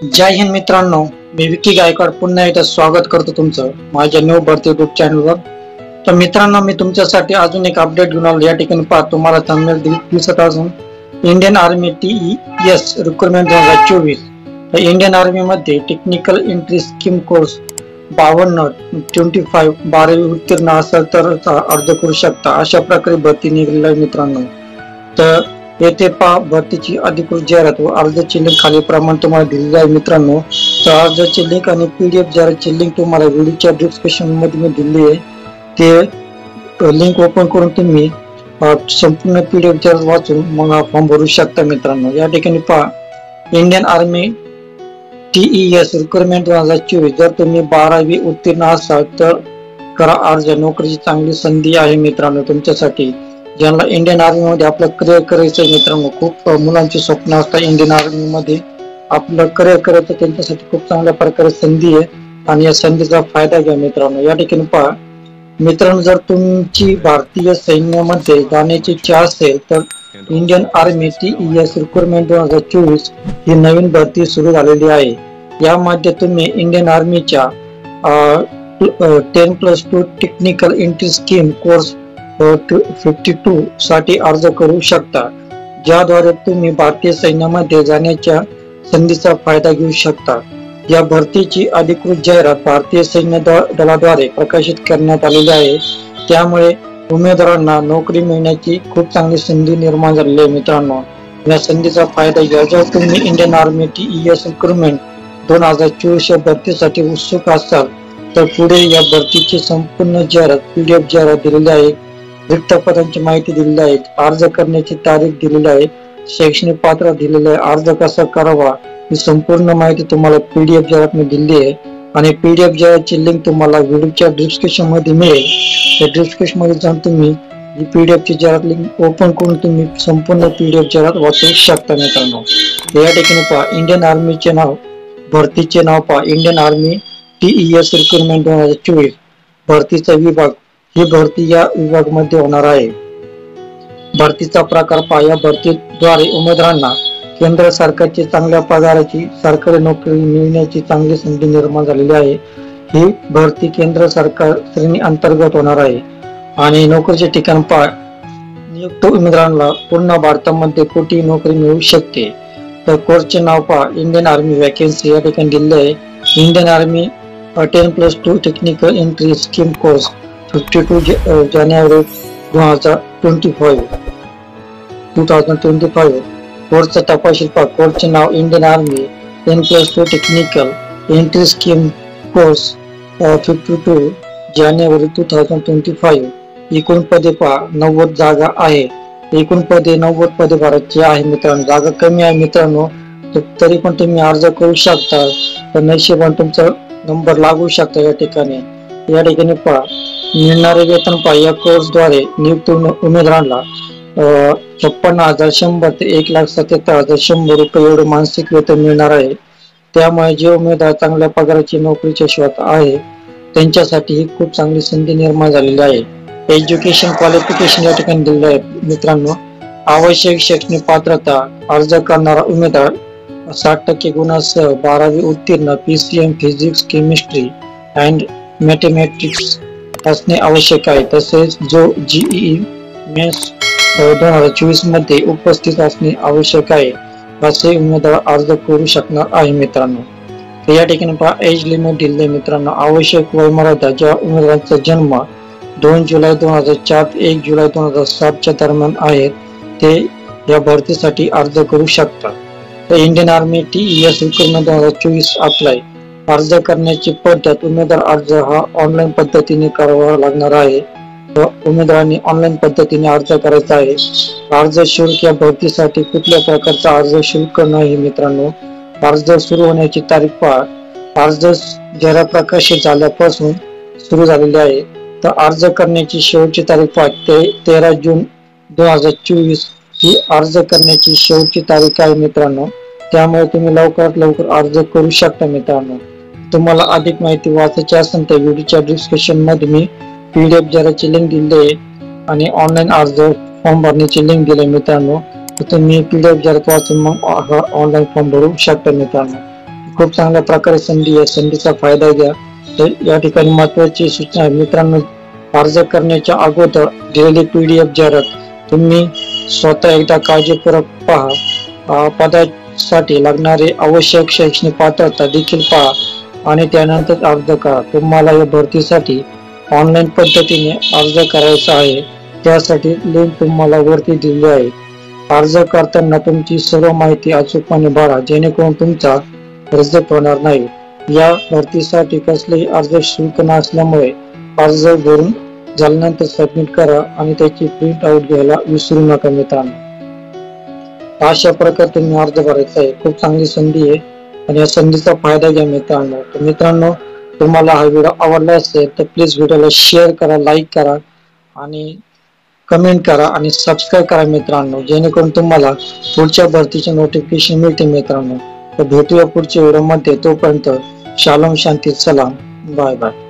जय हिंद मित्रांनो, मी विकी गायकवाड पुन्हा एकदा स्वागत करतो तुमचं माझ्या न्यू भरती युट्यूब चॅनलवर। तर मित्रांनो, मी तुमच्यासाठी अजून एक अपडेट घेऊन आलो। या ठिकाणी पहा, तुम्हाला थंबनेल दिसत असून इंडियन आर्मी TES रिक्रुटमेंट 2024। तर इंडियन आर्मी मध्ये टेक्निकल एंट्री स्कीम कोर्स 52-25 12वी उत्तीर्ण असेल तर अर्ज करू शकता, अशा प्रकारे भरती निघालेली आहे मित्रांनो। तर येथे पहा, भरतीची अधिकृत जाहिरात व अर्जाची लिंक खाली प्रमाणे तुम्हाला दिलेली आहे मित्रांनो। तर अर्जाची लिंक आणि PDF जाहिरातची लिंक तुम्हाला व्हिडिओच्या डिस्क्रिप्शन मध्ये मी दिली आहे। ते लिंक ओपन करून तुम्ही संपूर्ण PDF जाहिरात वाचून मग हा फॉर्म भरू शकता मित्रांनो। या ठिकाणी पहा, इंडियन आर्मी TES रिक्रुटमेंट 2024। जर तुम्ही 12वी उत्तीर्ण असाल तर करा अर्ज, नोकरीची चांगली संधी आहे मित्रांनो तुमच्यासाठी। ज्यांना इंडियन आर्मी मध्ये आपलं करिअर करायचं आहे मित्रांनो, खूप मुलांची स्वप्न असतात इंडियन आर्मी मध्ये आपलं करिअर करायचं, त्यांच्यासाठी खूप चांगल्या प्रकारे संधी आहे आणि या संधीचा फायदा घ्या मित्रांनो। या ठिकाणी पहा मित्रांनो, जर तुमची भारतीय सैन्यामध्ये जाण्याची इच्छा असेल तर इंडियन आर्मी TES रिक्रुटमेंट 2024 ही नवीन भरती सुरू झालेली आहे। यामध्ये तुम्ही इंडियन आर्मीच्या 10+2 टेक्निकल एंट्री स्कीम कोर्स 52 साठी अर्ज करू शकता, ज्याद्वारे तुम्ही भारतीय सैन्यामध्ये जाण्याच्या संधीचा फायदा घेऊ शकता। या भरतीची अधिकृत जाहिरात भारतीय सैन्य दलाद्वारे प्रकाशित करण्यात आलेली आहे, त्यामुळे उमेदवारांना नोकरी मिळण्याची खूप चांगली संधी निर्माण झालेली आहे मित्रांनो। या संधीचा फायदा घ्या। जर तुम्ही इंडियन आर्मी TES रिक्रुटमेंट 2024 या भरतीसाठी उत्सुक असाल तर पुढे या भरतीची संपूर्ण जाहिरात PDF जाहिरात दिलेली आहे, रिक्त पदांची माहिती दिलेली आहे, अर्ज करण्याची तारीख दिलेली आहे, शैक्षणिक पात्रता दिलेली आहे, अर्ज कसा करावा ही संपूर्ण माहिती तुम्हाला PDF जाहिरात मध्ये दिली आहे आणि PDF जाहिरातची लिंक तुम्हाला व्हिडिओच्या डिस्क्रिप्शन मध्ये मिळेल। त्या डिस्क्रिप्शन मध्ये जाऊन तुम्ही ही PDF ची जाहिरात लिंक ओपन करून तुम्ही संपूर्ण PDF जाहिरात वाचू शकता मित्रांनो। या ठिकाणी पहा, इंडियन आर्मीचे नाव, भरतीचे नाव पहा, इंडियन आर्मी TES रिक्रुटमेंट 2024 भरतीचा विभाग, ही भरती या विभाग मध्ये होणार आहे। भरतीचा प्रकार पहा, या भरतीद्वारे उमेदवारांना केंद्र सरकारची चांगल्या पगाराची सरकारी नोकरी मिळण्याची चांगली संधी निर्माण झालेली आहे। ही भरती केंद्र सरकार श्रेणी अंतर्गत होणार आहे आणि नोकरीचे ठिकाण पहा, नियुक्त उमेदवारांना पूर्ण भारतामध्ये कुठेही नोकरी मिळू शकते। तर कोर्सचे नाव पहा, इंडियन आर्मी वॅकन्सी या ठिकाणी दिले आहे। Indian army 10+2 technical entry scheme course 52 जानेवारी 2025 कोर्सचा तपशील पहा। कोर्सचे नाव, Indian army 10+2 technical entry scheme course 52 जानेवारी 2025। एकूण पदे पहा, 90 जागा आहे। एकूण पदे 90 पदे भरायची आहे मित्रांनो। जागा कमी आहे मित्रांनो, तरी पण तुम्ही अर्ज करू शकता, तर नशिबाने तुमचा नंबर लागू शकता या ठिकाणी। या ठिकाणी पहा, मिळणारे वेतन पहा, या कोर्सद्वारे नियुक्त उमेदवारांना 56,100 ते 1,77,100 रुपये एवढे मानसिक वेतन मिळणार आहे। त्यामुळे जे उमेदवार चांगल्या पगाराची नोकरीच्या शोधात आहे त्यांच्यासाठी ही खूप चांगली संधी निर्माण झालेली आहे। एज्युकेशन क्वालिफिकेशन या ठिकाणी दिलेले आहे मित्रांनो। आवश्यक शैक्षणिक पात्रता, अर्ज करणारा उमेदवार 60% गुणांसह 12वी उत्तीर्ण PCM physics chemistry and mathematics असणे आवश्यक आहे। तसेच जो GEE मेन्स 2024 मध्ये उपस्थित असणे आवश्यक आहे, असे उमेदवार अर्ज करू शकणार आहे मित्रांनो। तर या ठिकाणी पहा, एज लिमिट दिले मित्रांनो। आवश्यक वयोमर्यादा, ज्या उमेदवारांचा जन्म 2 जुलै 2004 ते 1 जुलै 2007 च्या दरम्यान आहेत ते या भरतीसाठी अर्ज करू शकतात। तर Indian army TES recruitment 2024 apply अर्ज करण्याची पद्धत, उमेदवार अर्ज हा ऑनलाईन पद्धतीने करावा लागणार आहे। उमेदवारांनी ऑनलाईन पद्धतीने अर्ज करायचा आहे। अर्ज शुल्क, या भरतीसाठी कुठल्या प्रकारचा अर्ज शुल्क नाही मित्रांनो। अर्ज सुरू होण्याची तारीख पहा, अर्ज जाहिरात प्रकाशित झाल्यापासून सुरू झालेली आहे। तर अर्ज करण्याची शेवटची तारीख पहा, 13 जून 2024 ही अर्ज करण्याची शेवटची तारीख आहे मित्रांनो। त्यामुळे तुम्ही लवकरात लवकर अर्ज करू शकता मित्रांनो। तुम्हाला अधिक माहिती वाचायची असेल तर व्हिडिओच्या डिस्क्रिप्शन मध्ये मी PDF जाहिरातची लिंक दिली आहे आणि ऑनलाईन अर्ज फॉर्म भरण्याची लिंक दिली मित्रांनो। तर तुम्ही PDF जाहिरात वाचून मग ऑनलाईन फॉर्म भरू शकता मित्रांनो। खूप चांगल्या प्रकारे संधी आहे, संधीचा फायदा घ्या. तर या ठिकाणी महत्वाची सूचना आहे मित्रांनो, अर्ज करण्याच्या अगोदर दिलेली PDF जाहिरात तुम्ही स्वतः एकदा काळजीपूर्वक पहा. पदासाठी लागणारे आवश्यक शैक्षणिक पात्रता देखील पहा आणि त्यानंतर अर्ज करा. तुम्हाला या भरतीसाठी ऑनलाईन पद्धतीने अर्ज करायचा आहे, त्यासाठी लिंक तुम्हाला वरती दिली आहे. अर्ज करताना तुमची सर्व माहिती अचूकपणे भरा, जेणेकरून तुमचा रिजेक्ट होणार नाही. या भरतीसाठी कसलेही अर्ज शुल्क नसल्यामुळे अर्ज भरून झाल्यानंतर सबमिट करा आणि त्याची प्रिंट आउट घ्यायला विसरू नका मित्रांनो. अशा प्रकारे तुम्ही अर्ज भरायचा आहे. खूप चांगली संधी आहे आणि या संधीचा फायदा घ्या मित्रांनो. तर मित्रांनो, तुम्हाला हा व्हिडिओ आवडला असेल तर प्लीज व्हिडिओला शेअर करा, लाईक करा आणि कमेंट करा आणि सबस्क्राईब करा मित्रांनो, जेणेकरून तुम्हाला पुढच्या भरतीचे नोटिफिकेशन मिळते मित्रांनो. तर भेटूया पुढच्या व्हिडिओमध्ये. तोपर्यंत शालोम, शांती, सलाम, बाय बाय.